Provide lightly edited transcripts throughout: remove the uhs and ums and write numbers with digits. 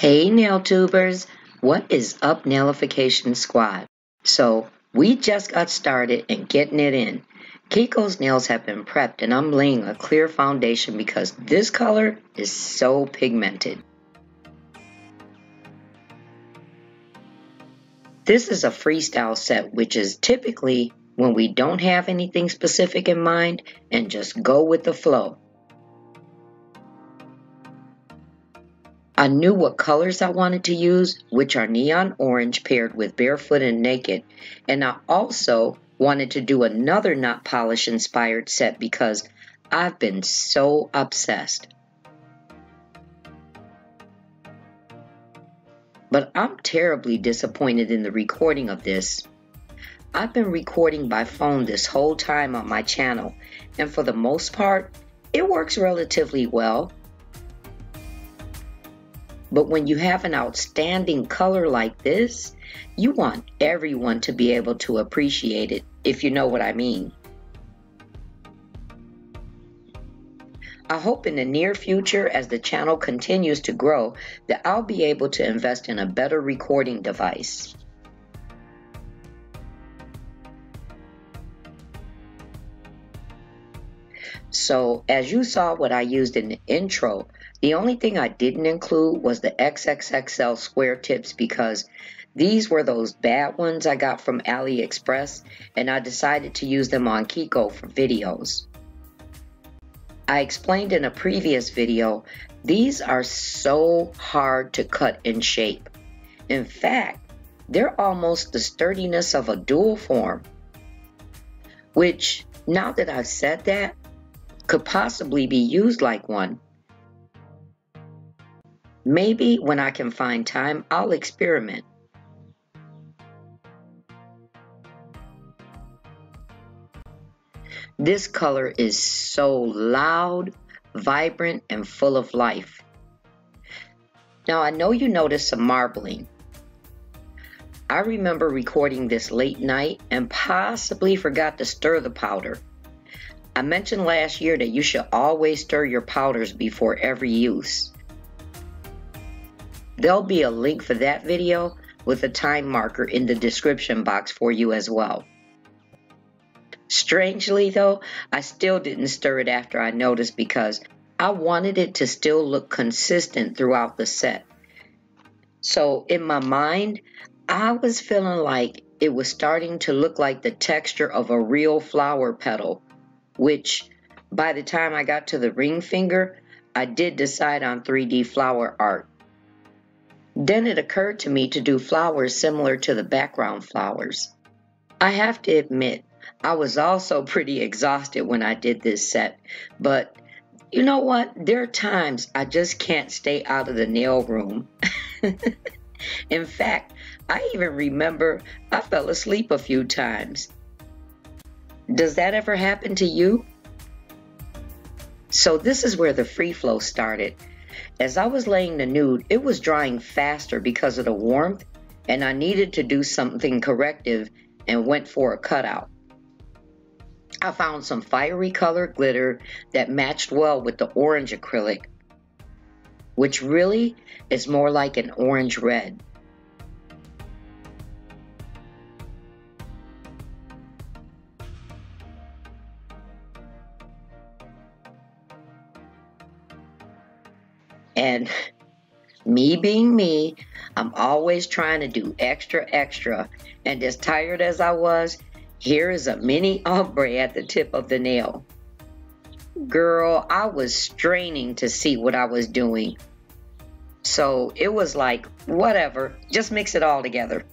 Hey NailTubers, what is up Nailification Squad? So we just got started and getting it in. Kiko's nails have been prepped and I'm laying a clear foundation because this color is so pigmented. This is a freestyle set, which is typically when we don't have anything specific in mind and just go with the flow. I knew what colors I wanted to use, which are neon orange paired with Barefoot and Naked, and I also wanted to do another NotPolish inspired set because I've been so obsessed. But I'm terribly disappointed in the recording of this. I've been recording by phone this whole time on my channel, and for the most part, it works relatively well. But when you have an outstanding color like this, you want everyone to be able to appreciate it, if you know what I mean. I hope in the near future, as the channel continues to grow, that I'll be able to invest in a better recording device. So, as you saw what I used in the intro, the only thing I didn't include was the XXXL square tips because these were those bad ones I got from AliExpress and I decided to use them on Kiko for videos. I explained in a previous video, these are so hard to cut and shape. In fact, they're almost the sturdiness of a dual form, which, now that I've said that, could possibly be used like one. Maybe when I can find time, I'll experiment. This color is so loud, vibrant, and full of life. Now I know you noticed some marbling. I remember recording this late night and possibly forgot to stir the powder. I mentioned last year that you should always stir your powders before every use. There'll be a link for that video with a time marker in the description box for you as well. Strangely though, I still didn't stir it after I noticed because I wanted it to still look consistent throughout the set. So in my mind, I was feeling like it was starting to look like the texture of a real flower petal, which by the time I got to the ring finger, I did decide on 3D flower art. Then it occurred to me to do flowers similar to the background flowers. I have to admit, I was also pretty exhausted when I did this set, but you know what? There are times I just can't stay out of the nail room. In fact, I even remember I fell asleep a few times. Does that ever happen to you? So this is where the free flow started. As I was laying the nude, it was drying faster because of the warmth, and I needed to do something corrective and went for a cutout. I found some fiery colored glitter that matched well with the orange acrylic, which really is more like an orange red. And me being me, I'm always trying to do extra, and as tired as I was, here is a mini ombre at the tip of the nail. Girl, I was straining to see what I was doing. So it was like, whatever, just mix it all together.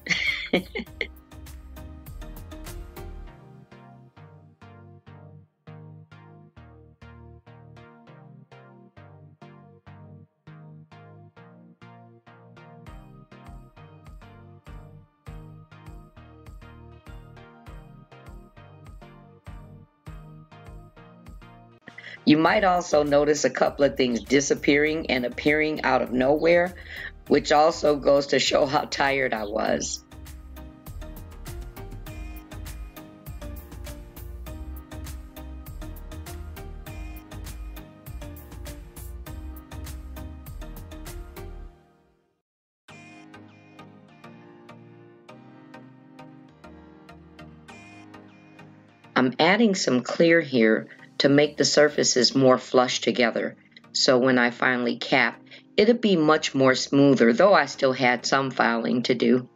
You might also notice a couple of things disappearing and appearing out of nowhere, which also goes to show how tired I was. I'm adding some clear here to make the surfaces more flush together. So when I finally cap, it'll be much more smoother, though I still had some filing to do.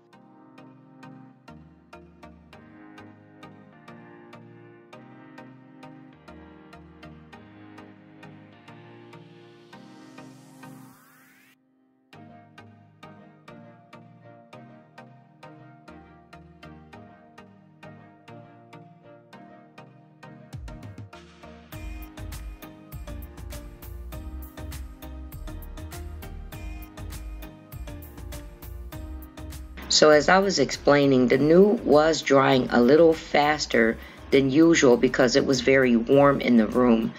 So as I was explaining, the Nude was drying a little faster than usual because it was very warm in the room,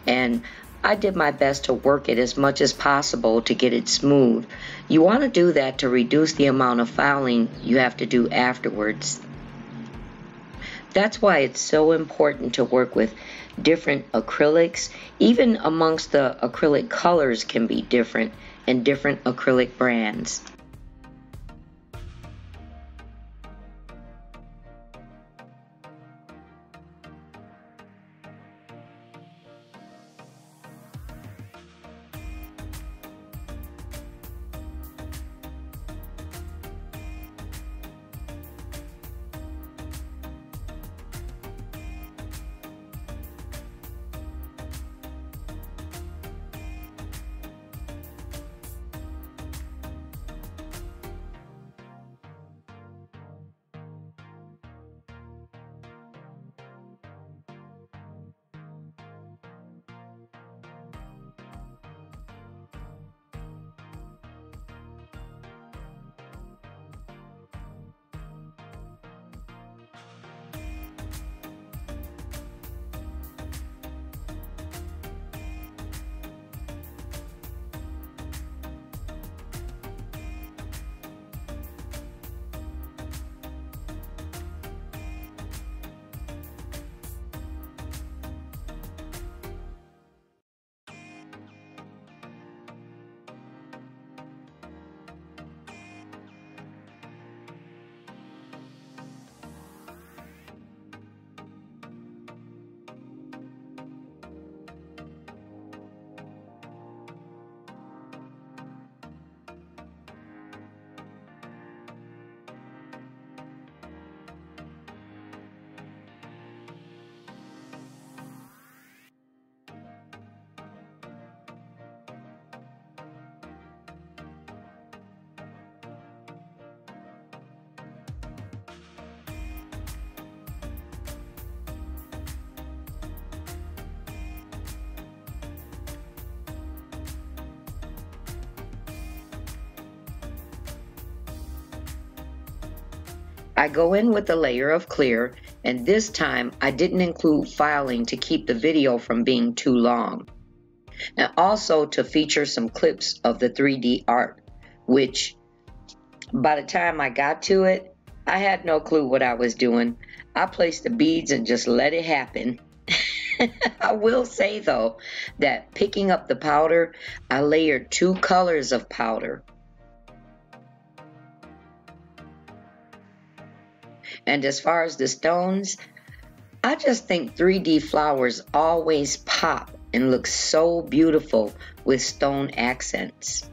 and I did my best to work it as much as possible to get it smooth. You want to do that to reduce the amount of filing you have to do afterwards. That's why it's so important to work with different acrylics. Even amongst the acrylic colors can be different and different acrylic brands. I go in with a layer of clear, and this time I didn't include filing to keep the video from being too long. And also to feature some clips of the 3D art, which by the time I got to it, I had no clue what I was doing. I placed the beads and just let it happen. I will say though, that picking up the powder, I layered 2 colors of powder. And as far as the stones, I just think 3D flowers always pop and look so beautiful with stone accents.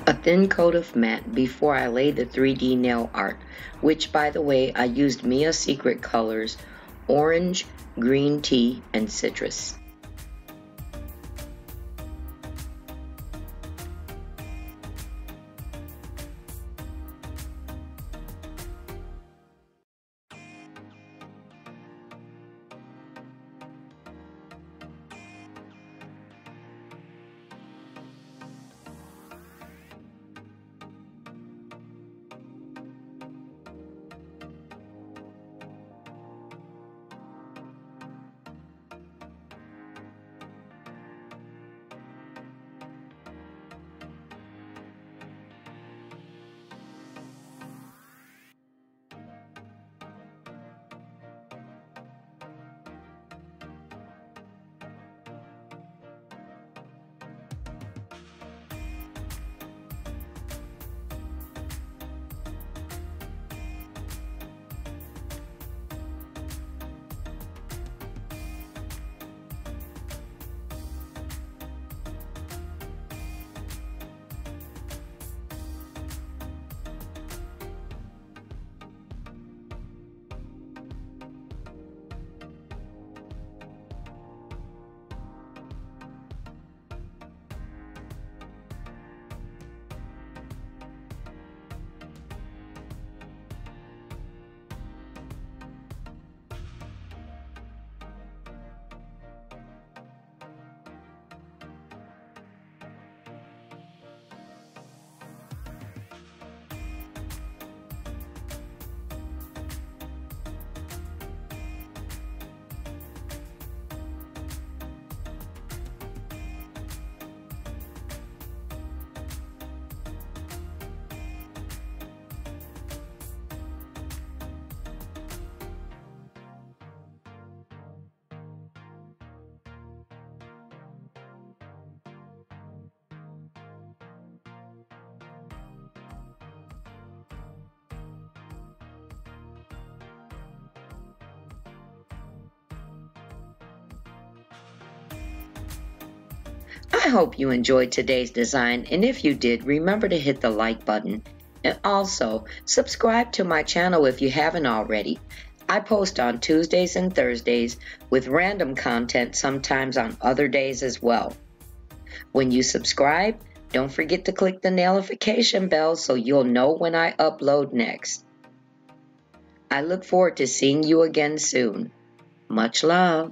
A thin coat of matte before I lay the 3D nail art, which by the way I used Mia's Secret colors, orange, green tea, and citrus. I hope you enjoyed today's design, and if you did, remember to hit the like button. And also, subscribe to my channel if you haven't already. I post on Tuesdays and Thursdays with random content sometimes on other days as well. When you subscribe, don't forget to click the notification bell so you'll know when I upload next. I look forward to seeing you again soon. Much love.